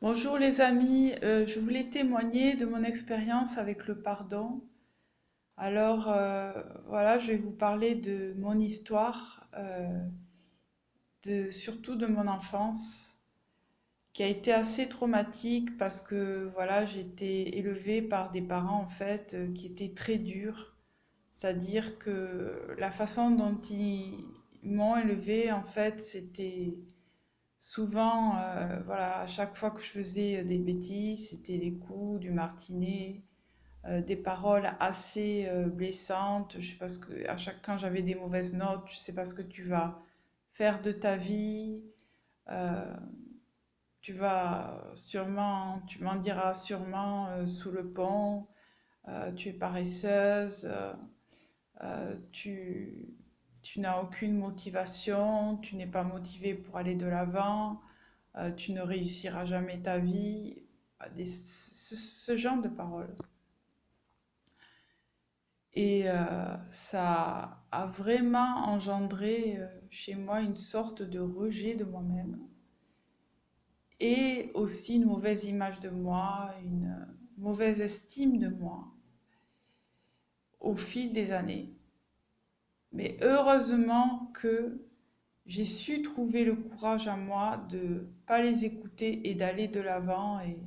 Bonjour les amis, je voulais témoigner de mon expérience avec le pardon. Voilà, je vais vous parler de mon histoire, surtout de mon enfance, qui a été assez traumatique parce que voilà, j'ai été élevée par des parents en fait qui étaient très durs. C'est-à-dire que la façon dont ils m'ont élevée en fait, c'était souvent, voilà, à chaque fois que je faisais des bêtises, c'était des coups, du martinet, des paroles assez blessantes. Je sais pas ce que, quand j'avais des mauvaises notes, je sais pas ce que tu vas faire de ta vie. euh, tu m'en diras sûrement sous le pont. Tu es paresseuse. Euh, tu, tu n'as aucune motivation. Tu n'es pas motivée pour aller de l'avant. Tu ne réussiras jamais ta vie, ce genre de paroles. Et ça a vraiment engendré chez moi une sorte de rejet de moi-même et aussi une mauvaise image de moi, une mauvaise estime de moi au fil des années. Mais heureusement que j'ai su trouver le courage à moi de pas les écouter et d'aller de l'avant et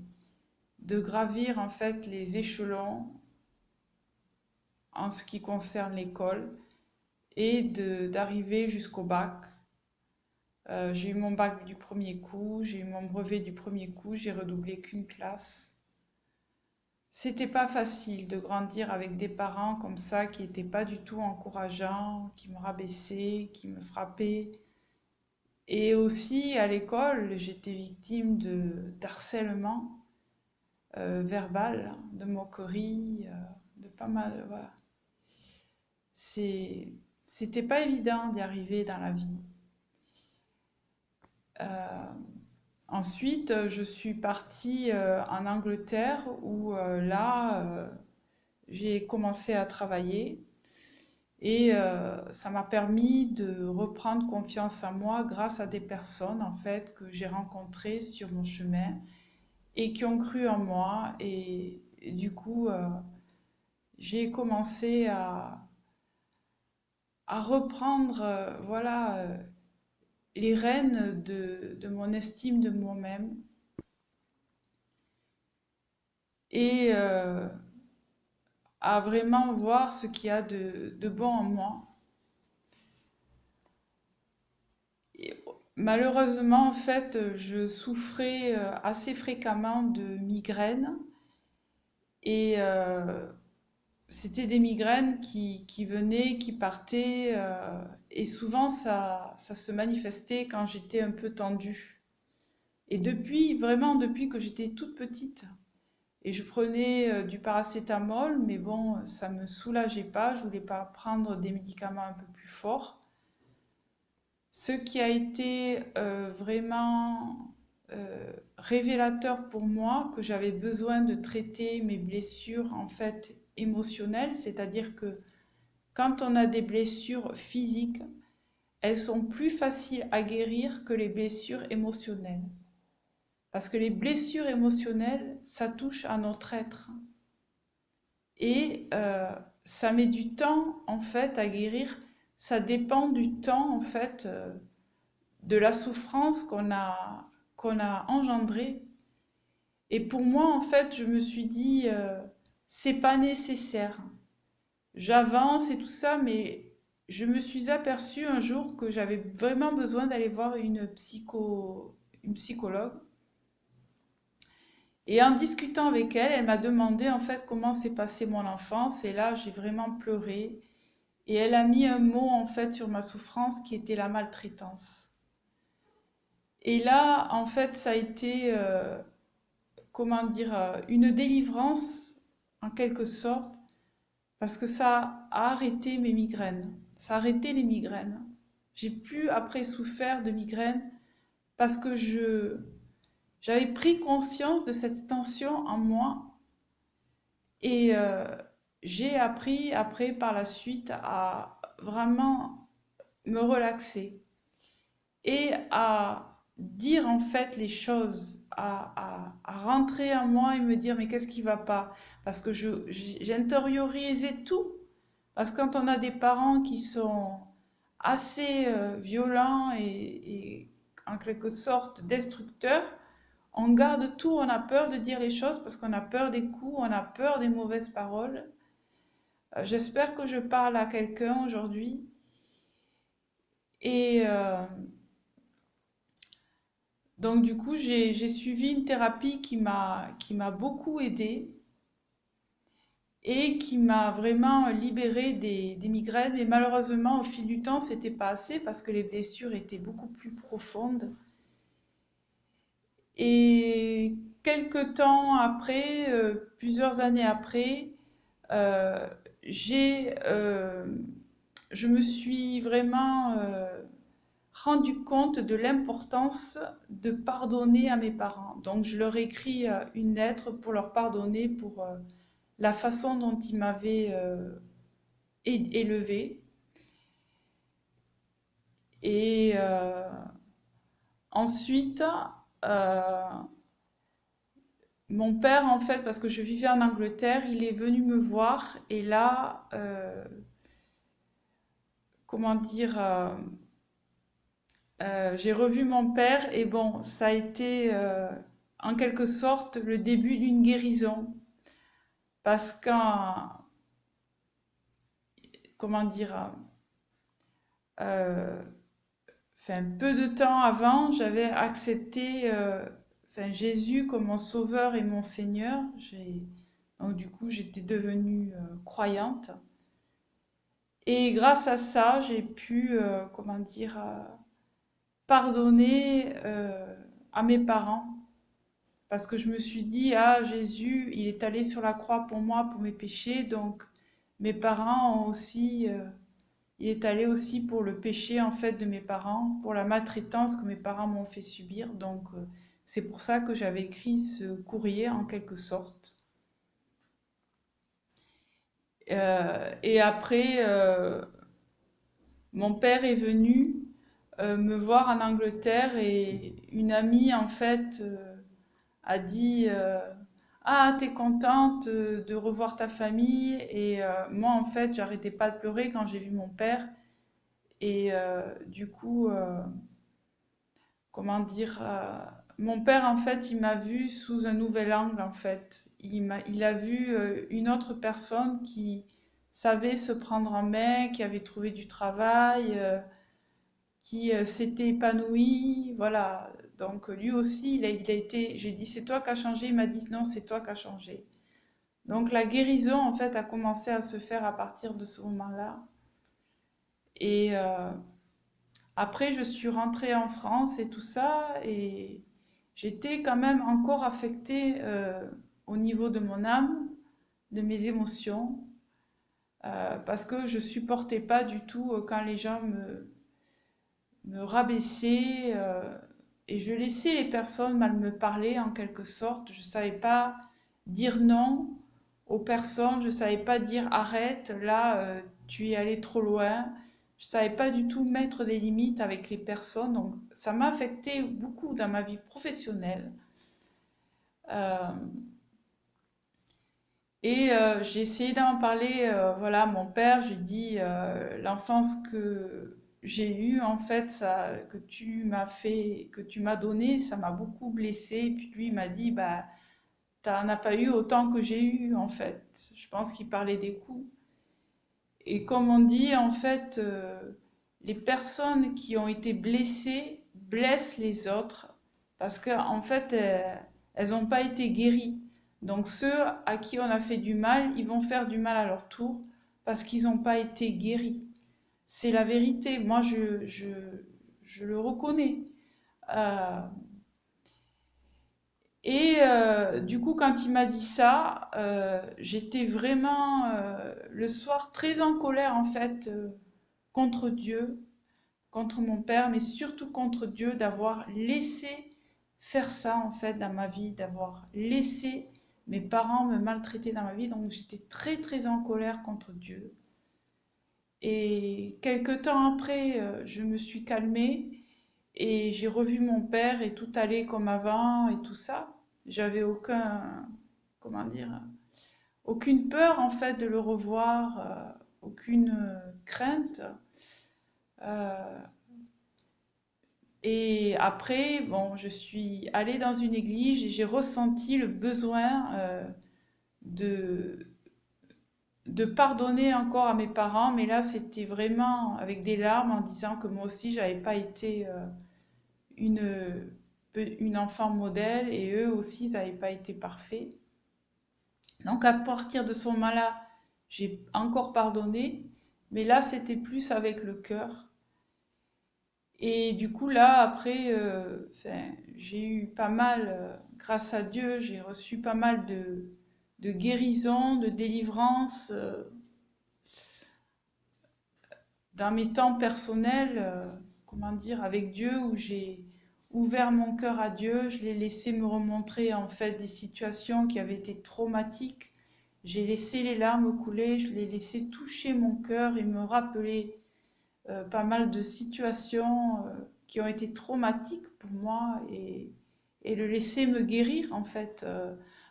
de gravir en fait les échelons en ce qui concerne l'école et d'arriver jusqu'au bac. J'ai eu mon bac du premier coup, j'ai eu mon brevet du premier coup, j'ai redoublé qu'une classe. C'était pas facile de grandir avec des parents comme ça qui n'étaient pas du tout encourageants, qui me rabaissaient, qui me frappaient. Et aussi à l'école, j'étais victime de d'harcèlement verbal, de moqueries, de pas mal. Voilà. C'est, C'était pas évident d'y arriver dans la vie. Euh, Ensuite, je suis partie en Angleterre où j'ai commencé à travailler et ça m'a permis de reprendre confiance en moi grâce à des personnes en fait que j'ai rencontrées sur mon chemin et qui ont cru en moi et du coup j'ai commencé à reprendre les rênes de mon estime de moi-même et à vraiment voir ce qu'il y a de bon en moi. Et malheureusement, en fait, je souffrais assez fréquemment de migraines et c'était des migraines qui venaient, qui partaient et souvent ça se manifestait quand j'étais un peu tendue. Et vraiment depuis que j'étais toute petite, et je prenais du paracétamol, mais bon, ça me soulageait pas, je voulais pas prendre des médicaments un peu plus forts. Ce qui a été vraiment révélateur pour moi, que j'avais besoin de traiter mes blessures en fait émotionnelles, c'est-à-dire que quand on a des blessures physiques, elles sont plus faciles à guérir que les blessures émotionnelles. Parce que les blessures émotionnelles, ça touche à notre être. Et ça met du temps en fait à guérir. Ça dépend du temps en fait de la souffrance qu'on a engendrée. Et pour moi en fait, je me suis dit c'est pas nécessaire. J'avance et tout ça, mais je me suis aperçue un jour que j'avais vraiment besoin d'aller voir une psychologue. Et en discutant avec elle, elle m'a demandé en fait comment s'est passée mon enfance. Et là, j'ai vraiment pleuré. Et elle a mis un mot en fait sur ma souffrance qui était la maltraitance. Et là, en fait, ça a été, comment dire, une délivrance en quelque sorte, parce que ça a arrêté mes migraines. Ça a arrêté les migraines. J'ai plus après souffert de migraines parce que j'avais pris conscience de cette tension en moi et j'ai appris après par la suite à vraiment me relaxer et à dire en fait les choses, à rentrer en moi et me dire, mais qu'est-ce qui va pas? Parce que j'ai intériorisé tout. Parce que quand on a des parents qui sont assez violents et en quelque sorte destructeurs, on garde tout, on a peur de dire les choses parce qu'on a peur des coups, on a peur des mauvaises paroles. J'espère que je parle à quelqu'un aujourd'hui. Et donc du coup, j'ai suivi une thérapie qui m'a beaucoup aidée et qui m'a vraiment libérée des migraines. Mais malheureusement, au fil du temps, c'était pas assez parce que les blessures étaient beaucoup plus profondes. Et quelques temps après, plusieurs années après, euh, j'ai, euh, je me suis vraiment rendu compte de l'importance de pardonner à mes parents. Donc je leur ai écrit une lettre pour leur pardonner pour la façon dont ils m'avaient élevé. Et ensuite, euh, mon père, en fait, parce que je vivais en Angleterre, il est venu me voir et là, comment dire, j'ai revu mon père et bon, ça a été en quelque sorte le début d'une guérison parce qu'un, comment dire, euh, enfin, peu de temps avant, j'avais accepté enfin, Jésus comme mon sauveur et mon Seigneur. Donc du coup, j'étais devenue croyante. Et grâce à ça, j'ai pu, comment dire, pardonner à mes parents. Parce que je me suis dit, ah, Jésus, il est allé sur la croix pour moi, pour mes péchés. Donc, mes parents ont aussi, il est allé aussi pour le péché, en fait, de mes parents, pour la maltraitance que mes parents m'ont fait subir. Donc, c'est pour ça que j'avais écrit ce courrier, en quelque sorte. Et après, mon père est venu me voir en Angleterre et une amie, en fait, a dit ah, t'es contente de revoir ta famille? Et moi, en fait, j'arrêtais pas de pleurer quand j'ai vu mon père. Et du coup, comment dire, mon père, en fait, il m'a vu sous un nouvel angle, en fait. Il a vu une autre personne qui savait se prendre en main, qui avait trouvé du travail, qui s'était épanoui, voilà. Donc lui aussi, il a été, j'ai dit, c'est toi qui as changé, il m'a dit, non, c'est toi qui as changé. Donc la guérison, en fait, a commencé à se faire à partir de ce moment-là. Et après, je suis rentrée en France et tout ça, et j'étais quand même encore affectée au niveau de mon âme, de mes émotions, parce que je supportais pas du tout quand les gens me rabaissaient, et je laissais les personnes mal me parler en quelque sorte. Je savais pas dire non aux personnes, je savais pas dire arrête, là tu es allé trop loin. Je savais pas du tout mettre des limites avec les personnes, donc ça m'a affecté beaucoup dans ma vie professionnelle. Euh, et j'ai essayé d'en parler, voilà, à mon père. J'ai dit l'enfance que j'ai eue, en fait, ça, que tu m'as fait, que tu m'as donné, ça m'a beaucoup blessée. Et puis lui, il m'a dit, bah, t'en as pas eu autant que j'ai eu, en fait. Je pense qu'il parlait des coups. Et comme on dit, en fait, les personnes qui ont été blessées blessent les autres parce qu'en en fait, elles n'ont pas été guéries. Donc ceux à qui on a fait du mal, ils vont faire du mal à leur tour parce qu'ils n'ont pas été guéris. C'est la vérité. Moi, je le reconnais. Euh, et du coup, quand il m'a dit ça, j'étais vraiment le soir très en colère en fait contre Dieu, contre mon père, mais surtout contre Dieu d'avoir laissé faire ça en fait dans ma vie, d'avoir laissé mes parents me maltraiter dans ma vie. Donc j'étais très très en colère contre Dieu. Et quelque temps après, je me suis calmée Et j'ai revu mon père et tout allait comme avant et tout ça. J'avais comment dire, aucune peur en fait de le revoir, aucune crainte. Euh, et après, bon, je suis allée dans une église et j'ai ressenti le besoin de, de pardonner encore à mes parents, mais là c'était vraiment avec des larmes en disant que moi aussi j'avais pas été une, une enfant modèle et eux aussi ils n'avaient pas été parfaits. Donc à partir de ce moment-là, j'ai encore pardonné, mais là c'était plus avec le cœur. Et du coup là après, enfin, j'ai eu pas mal, grâce à Dieu, j'ai reçu pas mal de guérison, de délivrance dans mes temps personnels, comment dire, avec Dieu, où j'ai ouvert mon cœur à Dieu, je l'ai laissé me remontrer en fait des situations qui avaient été traumatiques. J'ai laissé les larmes couler, je l'ai laissé toucher mon cœur et me rappeler pas mal de situations qui ont été traumatiques pour moi et le laisser me guérir en fait.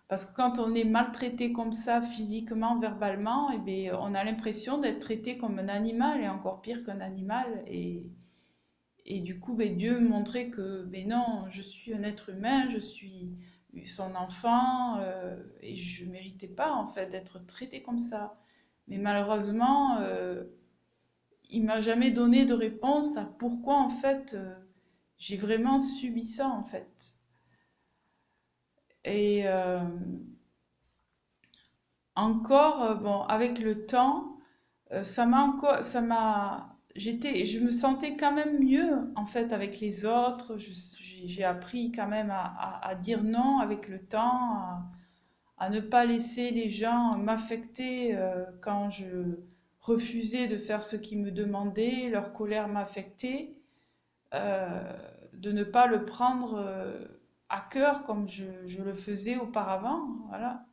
Parce que quand on est maltraité comme ça, physiquement, verbalement, eh bien, on a l'impression d'être traité comme un animal et encore pire qu'un animal. Et du coup, ben, Dieu me montrait que ben non, je suis un être humain, je suis son enfant et je ne méritais pas en fait d'être traité comme ça. Mais malheureusement, il m'a jamais donné de réponse à pourquoi en fait j'ai vraiment subi ça en fait. Et encore, bon, avec le temps, je me sentais quand même mieux en fait avec les autres. J'ai appris quand même à dire non avec le temps, à ne pas laisser les gens m'affecter quand je refusais de faire ce qu'ils me demandaient, leur colère m'affectait, euh, de ne pas le prendre à cœur comme je le faisais auparavant, voilà.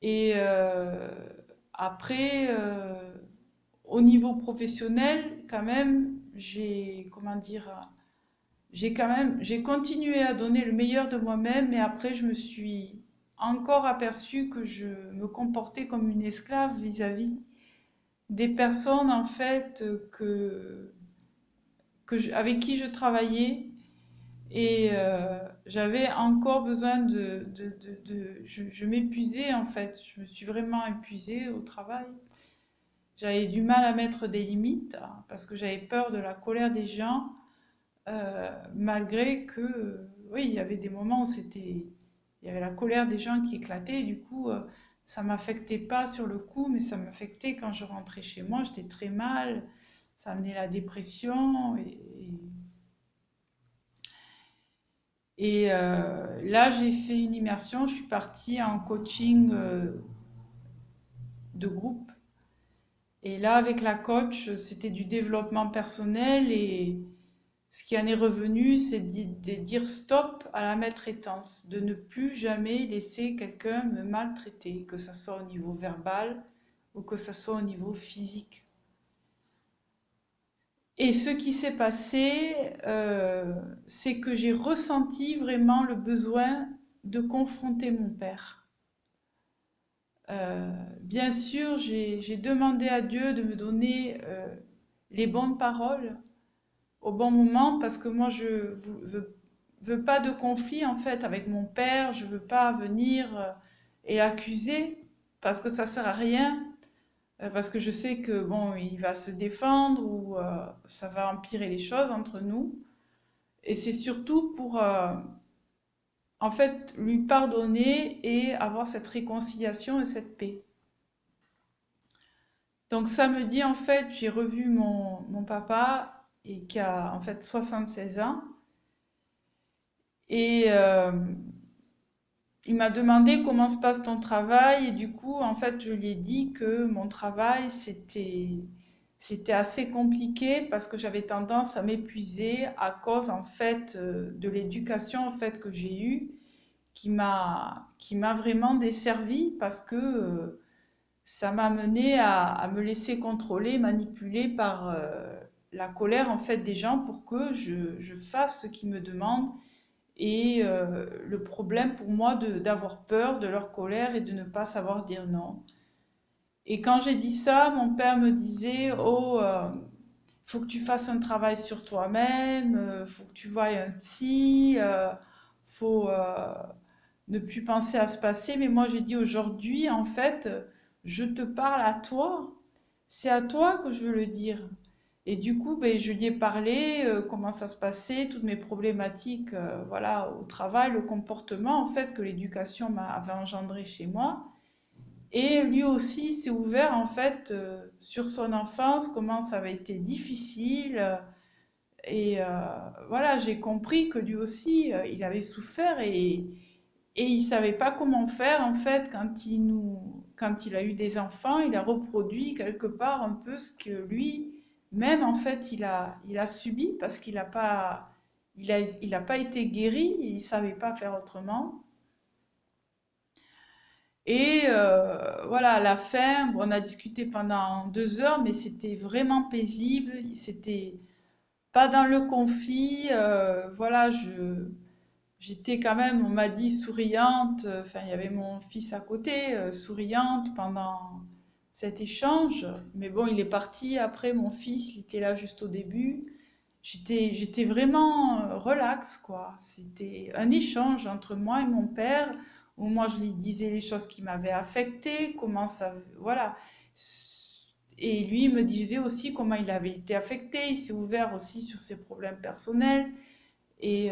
Et après, au niveau professionnel, quand même, comment dire, j'ai continué à donner le meilleur de moi-même, mais après, je me suis encore aperçue que je me comportais comme une esclave vis-à-vis des personnes, en fait, avec qui je travaillais. Et j'avais encore besoin je m'épuisais, en fait. Je me suis vraiment épuisée au travail. J'avais du mal à mettre des limites hein, parce que j'avais peur de la colère des gens. Malgré que, oui, il y avait des moments où il y avait la colère des gens qui éclatait, et du coup, ça m'affectait pas sur le coup, mais ça m'affectait quand je rentrais chez moi, j'étais très mal, ça amenait la dépression, là, j'ai fait une immersion, je suis partie en coaching de groupe, et là, avec la coach, c'était du développement personnel, et ce qui en est revenu, c'est de dire stop à la maltraitance, de ne plus jamais laisser quelqu'un me maltraiter, que ce soit au niveau verbal ou que ce soit au niveau physique. Et ce qui s'est passé, c'est que j'ai ressenti vraiment le besoin de confronter mon père. Bien sûr, j'ai demandé à Dieu de me donner les bonnes paroles au bon moment parce que moi veux pas de conflit en fait avec mon père, je veux pas venir et l'accuser parce que ça sert à rien, parce que je sais que bon, il va se défendre ou ça va empirer les choses entre nous. Et c'est surtout pour en fait lui pardonner et avoir cette réconciliation et cette paix. Donc samedi en fait, j'ai revu mon papa et qui a en fait 76 ans. Et il m'a demandé comment se passe ton travail et du coup, en fait, je lui ai dit que mon travail, c'était assez compliqué parce que j'avais tendance à m'épuiser à cause, en fait, de l'éducation, en fait, que j'ai eue qui m'a vraiment desservie parce que ça m'a mené à me laisser contrôler, manipuler par la colère en fait des gens pour que je fasse ce qu'ils me demandent. Et le problème pour moi d'avoir peur de leur colère et de ne pas savoir dire non. Et quand j'ai dit ça, mon père me disait, oh, faut que tu fasses un travail sur toi-même, faut que tu voies un psy, faut ne plus penser à se passer. Mais moi, j'ai dit aujourd'hui, en fait, je te parle à toi. C'est à toi que je veux le dire. Et du coup, ben, je lui ai parlé, comment ça se passait, toutes mes problématiques, voilà, au travail, le comportement, en fait, que l'éducation avait engendré chez moi. Et lui aussi s'est ouvert, en fait, sur son enfance, comment ça avait été difficile. Et voilà, j'ai compris que lui aussi, il avait souffert et il savait pas comment faire, en fait, quand il a eu des enfants, il a reproduit quelque part un peu ce que lui, même, en fait, il a subi parce qu'il n'a pas, il a pas été guéri, il savait pas faire autrement. Et voilà, à la fin, bon, on a discuté pendant 2 heures, mais c'était vraiment paisible. C'était pas dans le conflit. Voilà, j'étais quand même, on m'a dit, souriante. Enfin, il y avait mon fils à côté, souriante pendant cet échange. Mais bon, il est parti après, mon fils, il était là juste au début. J'étais vraiment relax, quoi. C'était un échange entre moi et mon père, où moi je lui disais les choses qui m'avaient affecté, comment ça, voilà. Et lui il me disait aussi comment il avait été affecté, il s'est ouvert aussi sur ses problèmes personnels. Et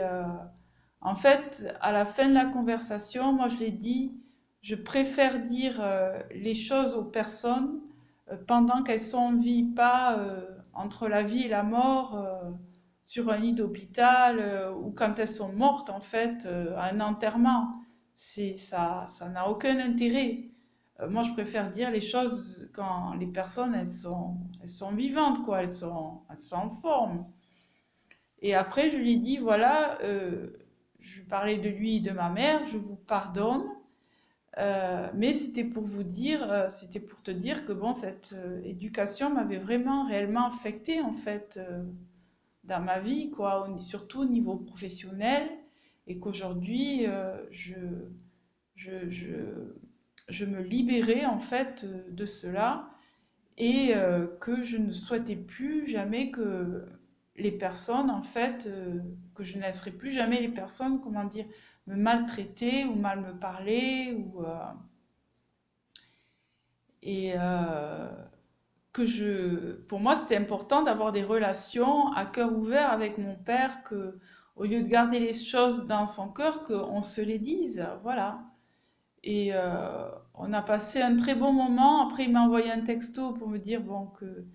en fait, à la fin de la conversation, moi je l'ai dit, je préfère dire les choses aux personnes pendant qu'elles sont en vie, pas entre la vie et la mort, sur un lit d'hôpital, ou quand elles sont mortes, en fait, à un enterrement. Ça n'a aucun intérêt. Moi, je préfère dire les choses quand les personnes, elles sont vivantes, quoi, elles sont en forme. Et après, je lui ai dit, voilà, je parlais de lui et de ma mère, je vous pardonne, mais c'était pour vous dire, c'était pour te dire que bon, cette éducation m'avait vraiment réellement affectée en fait dans ma vie, quoi, surtout au niveau professionnel, et qu'aujourd'hui je, je, je me libérais en fait de cela et que je ne souhaitais plus jamais que les personnes, en fait, que je ne laisserai plus jamais les personnes, comment dire, me maltraiter ou mal me parler et pour moi, c'était important d'avoir des relations à cœur ouvert avec mon père, que au lieu de garder les choses dans son cœur, qu'on se les dise, voilà. Et on a passé un très bon moment. Après, il m'a envoyé un texto pour me dire bon, que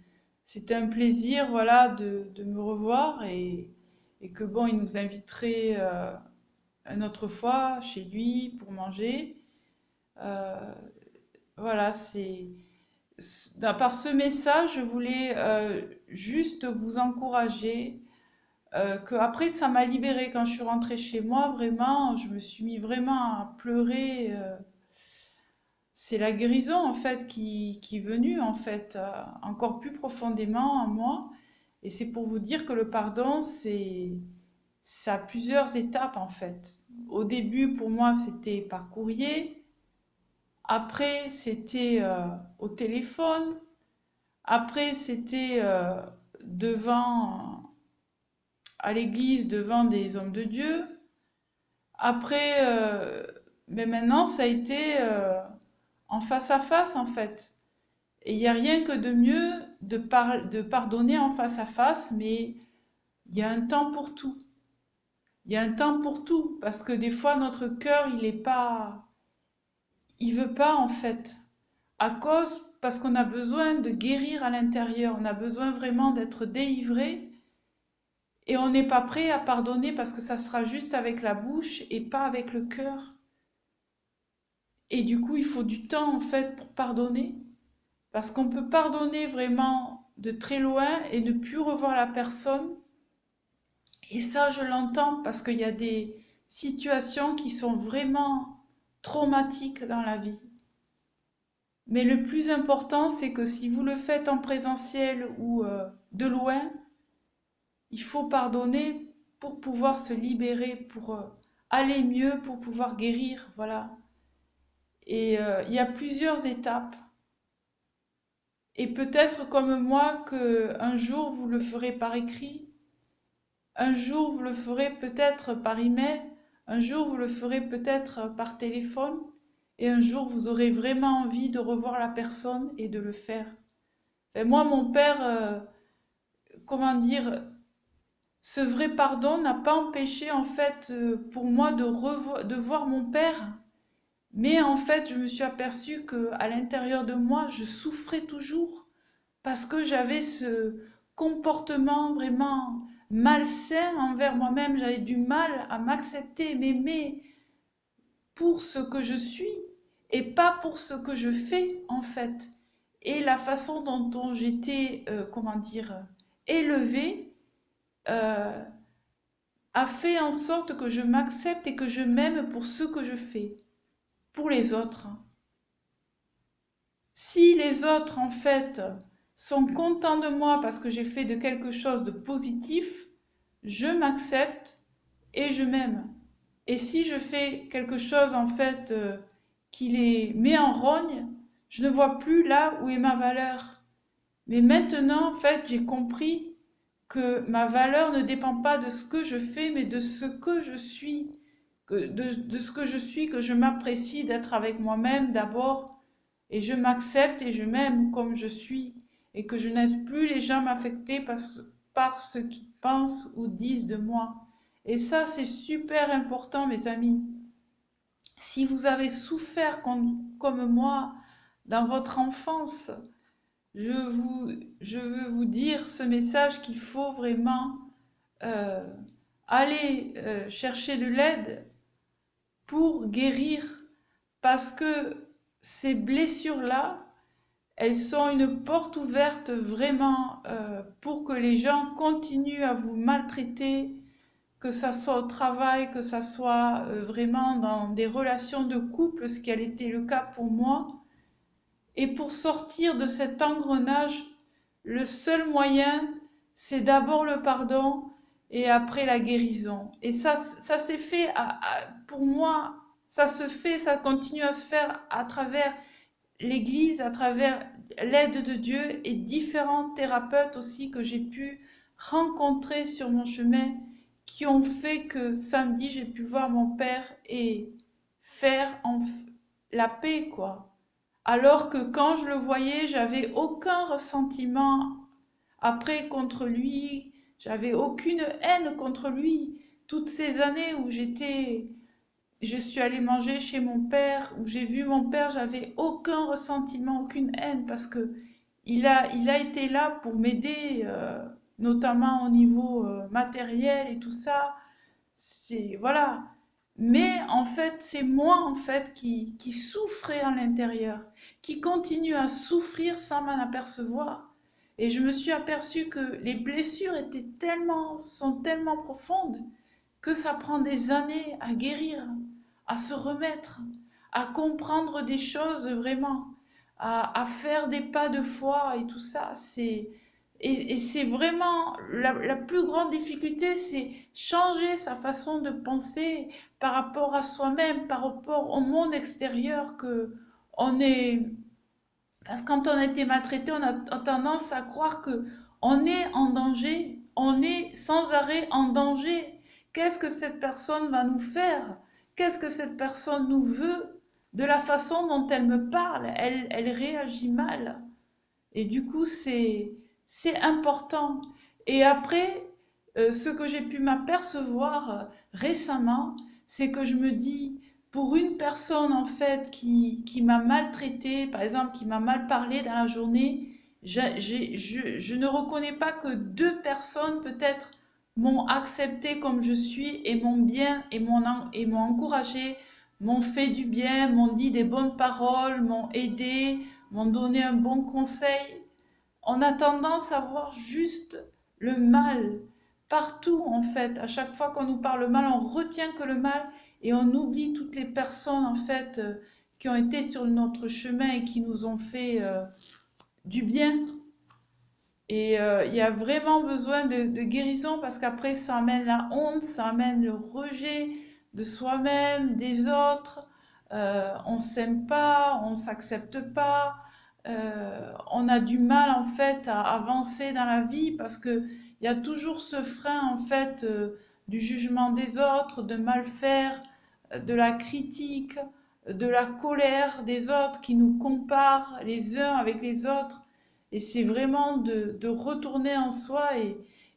c'était un plaisir, voilà, de me revoir et que bon, il nous inviterait une autre fois chez lui pour manger. Euh, voilà, par ce message, je voulais juste vous encourager. Que après, ça m'a libérée quand je suis rentrée chez moi. Vraiment, je me suis mis vraiment à pleurer. C'est la guérison en fait qui est venue en fait encore plus profondément en moi. Et c'est pour vous dire que le pardon, ça a plusieurs étapes en fait. Au début, pour moi, c'était par courrier. Après, c'était au téléphone. Après, c'était devant, à l'église, devant des hommes de Dieu. Après, mais maintenant, ça a été en face à face en fait. Et il n'y a rien que de mieux de pardonner en face à face, mais il y a un temps pour tout. Il y a un temps pour tout, parce que des fois notre cœur, il veut pas en fait, parce qu'on a besoin de guérir à l'intérieur, on a besoin vraiment d'être délivré, et on n'est pas prêt à pardonner parce que ça sera juste avec la bouche et pas avec le cœur. Et du coup, il faut du temps en fait pour pardonner. Parce qu'on peut pardonner vraiment de très loin et ne plus revoir la personne. Et ça, je l'entends parce qu'il y a des situations qui sont vraiment traumatiques dans la vie. Mais le plus important, c'est que si vous le faites en présentiel ou de loin, il faut pardonner pour pouvoir se libérer, pour aller mieux, pour pouvoir guérir, voilà. Et il y a plusieurs étapes. Et peut-être comme moi que un jour vous le ferez par écrit, un jour vous le ferez peut-être par email, un jour vous le ferez peut-être par téléphone, et un jour vous aurez vraiment envie de revoir la personne et de le faire. Et moi, mon père, comment dire, ce vrai pardon n'a pas empêché en fait pour moi de voir mon père. Mais en fait, je me suis aperçue que à l'intérieur de moi, je souffrais toujours parce que j'avais ce comportement vraiment malsain envers moi-même. J'avais du mal à m'accepter, m'aimer pour ce que je suis et pas pour ce que je fais en fait. Et la façon dont j'étais, comment dire, élevée, euh, a fait en sorte que je m'accepte et que je m'aime pour ce que je fais, pour les autres. Si les autres, en fait, sont contents de moi parce que j'ai fait de quelque chose de positif, je m'accepte et je m'aime. Et si je fais quelque chose, en fait, qui les met en rogne, je ne vois plus là où est ma valeur. Mais maintenant, en fait, j'ai compris que ma valeur ne dépend pas de ce que je fais, mais de ce que je suis. De ce que je suis, que je m'apprécie d'être avec moi-même d'abord, et je m'accepte et je m'aime comme je suis, et que je ne laisse plus les gens m'affecter par ce qu'ils pensent ou disent de moi. Et ça, c'est super important, mes amis. Si vous avez souffert comme moi dans votre enfance, je, vous, je veux vous dire ce message qu'il faut vraiment euh, aller chercher de l'aide pour guérir, parce que ces blessures-là, elles sont une porte ouverte vraiment pour que les gens continuent à vous maltraiter, que ça soit au travail, que ça soit vraiment dans des relations de couple, ce qui a été le cas pour moi. Et pour sortir de cet engrenage, le seul moyen, c'est d'abord le pardon et après la guérison. Et ça s'est fait, pour moi, ça se fait, ça continue à se faire à travers l'Église, à travers l'aide de Dieu et différents thérapeutes aussi que j'ai pu rencontrer sur mon chemin qui ont fait que samedi, j'ai pu voir mon père et faire la paix, quoi. Alors que quand je le voyais, j'avais aucun ressentiment après contre lui, j'avais aucune haine contre lui. Toutes ces années où je suis allée manger chez mon père, où j'ai vu mon père, j'avais aucun ressentiment, aucune haine parce que il a été là pour m'aider, notamment au niveau matériel et tout ça. C'est voilà. Mais en fait, c'est moi en fait qui souffrais à l'intérieur, qui continue à souffrir sans m'en apercevoir. Et je me suis aperçue que les blessures sont tellement profondes que ça prend des années à guérir, à se remettre, à comprendre des choses vraiment, à faire des pas de foi et tout ça. Et c'est vraiment la plus grande difficulté, c'est changer sa façon de penser par rapport à soi-même, par rapport au monde extérieur que on est. Parce que quand on a été maltraité, on a tendance à croire que on est en danger, on est sans arrêt en danger. Qu'est-ce que cette personne va nous faire? Qu'est-ce que cette personne nous veut? De la façon dont elle me parle, elle réagit mal. Et du coup, c'est important. Et après, ce que j'ai pu m'apercevoir récemment, c'est que je me dis, pour une personne en fait qui m'a maltraité, par exemple, qui m'a mal parlé dans la journée, je ne reconnais pas que deux personnes peut-être m'ont accepté comme je suis et m'ont bien et m'ont encouragé, m'ont fait du bien, m'ont dit des bonnes paroles, m'ont aidé, m'ont donné un bon conseil. On a tendance à voir juste le mal partout en fait. À chaque fois qu'on nous parle mal, on retient que le mal et on oublie toutes les personnes en fait qui ont été sur notre chemin et qui nous ont fait du bien. Et il y a vraiment besoin de guérison parce qu'après, ça amène la honte, ça amène le rejet de soi-même, des autres. On s'aime pas, on s'accepte pas. On a du mal en fait à avancer dans la vie parce que il y a toujours ce frein en fait du jugement des autres, de mal faire, de la critique, de la colère des autres qui nous comparent les uns avec les autres. Et c'est vraiment de retourner en soi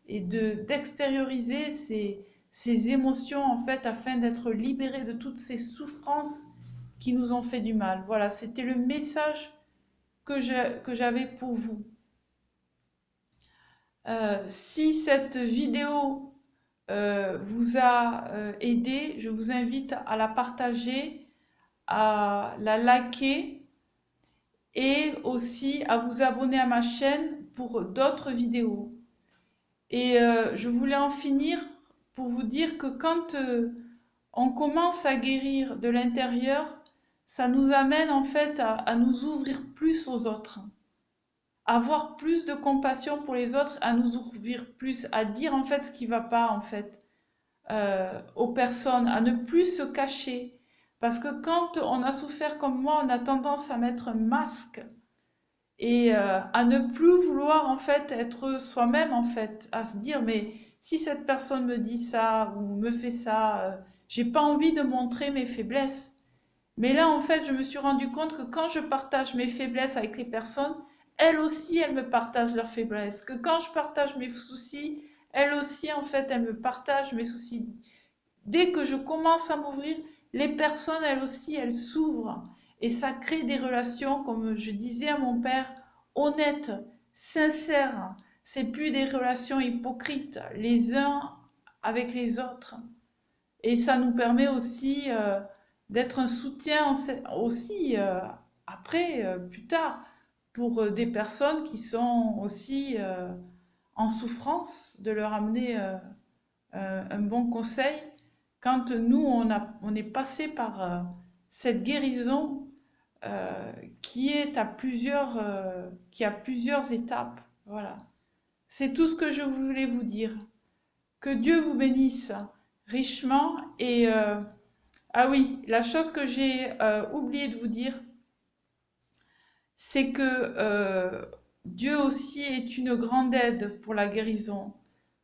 et d'extérioriser ces émotions en fait afin d'être libéré de toutes ces souffrances qui nous ont fait du mal. Voilà, c'était le message que j'avais pour vous. Si cette vidéo vous a aidé, je vous invite à la partager, à la liker et aussi à vous abonner à ma chaîne pour d'autres vidéos. Et je voulais en finir pour vous dire que quand on commence à guérir de l'intérieur, ça nous amène en fait à nous ouvrir plus aux autres, à avoir plus de compassion pour les autres, à nous ouvrir plus, à dire en fait ce qui va pas en fait aux personnes, à ne plus se cacher. Parce que quand on a souffert comme moi, on a tendance à mettre un masque et à ne plus vouloir en fait être soi-même en fait, à se dire mais si cette personne me dit ça ou me fait ça, j'ai pas envie de montrer mes faiblesses. Mais là en fait, je me suis rendu compte que quand je partage mes faiblesses avec les personnes, elles aussi elles me partagent leurs faiblesses. Que quand je partage mes soucis, elles aussi en fait elles me partagent mes soucis. Dès que je commence à m'ouvrir, les personnes, elles aussi, elles s'ouvrent. Et ça crée des relations, comme je disais à mon père, honnêtes, sincères. C'est plus des relations hypocrites, les uns avec les autres. Et ça nous permet aussi d'être un soutien aussi après, plus tard, pour des personnes qui sont aussi en souffrance, de leur amener un bon conseil quand nous, on est passé par cette guérison qui a plusieurs étapes. Voilà. C'est tout ce que je voulais vous dire. Que Dieu vous bénisse richement. Et ah oui, la chose que j'ai oublié de vous dire, c'est que Dieu aussi est une grande aide pour la guérison.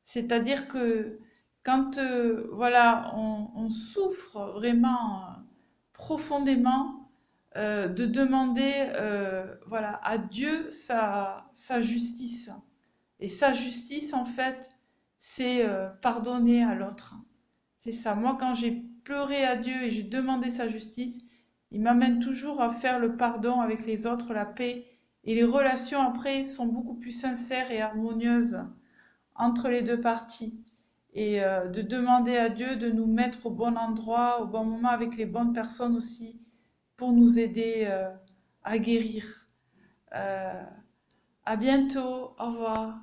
C'est-à-dire que quand voilà, on souffre vraiment profondément, de demander voilà, à Dieu sa justice. Et sa justice, en fait, c'est pardonner à l'autre. C'est ça. Moi, quand j'ai pleuré à Dieu et j'ai demandé sa justice, il m'amène toujours à faire le pardon avec les autres, la paix. Et les relations après sont beaucoup plus sincères et harmonieuses entre les deux parties. Et de demander à Dieu de nous mettre au bon endroit, au bon moment, avec les bonnes personnes aussi, pour nous aider à guérir. À bientôt, au revoir.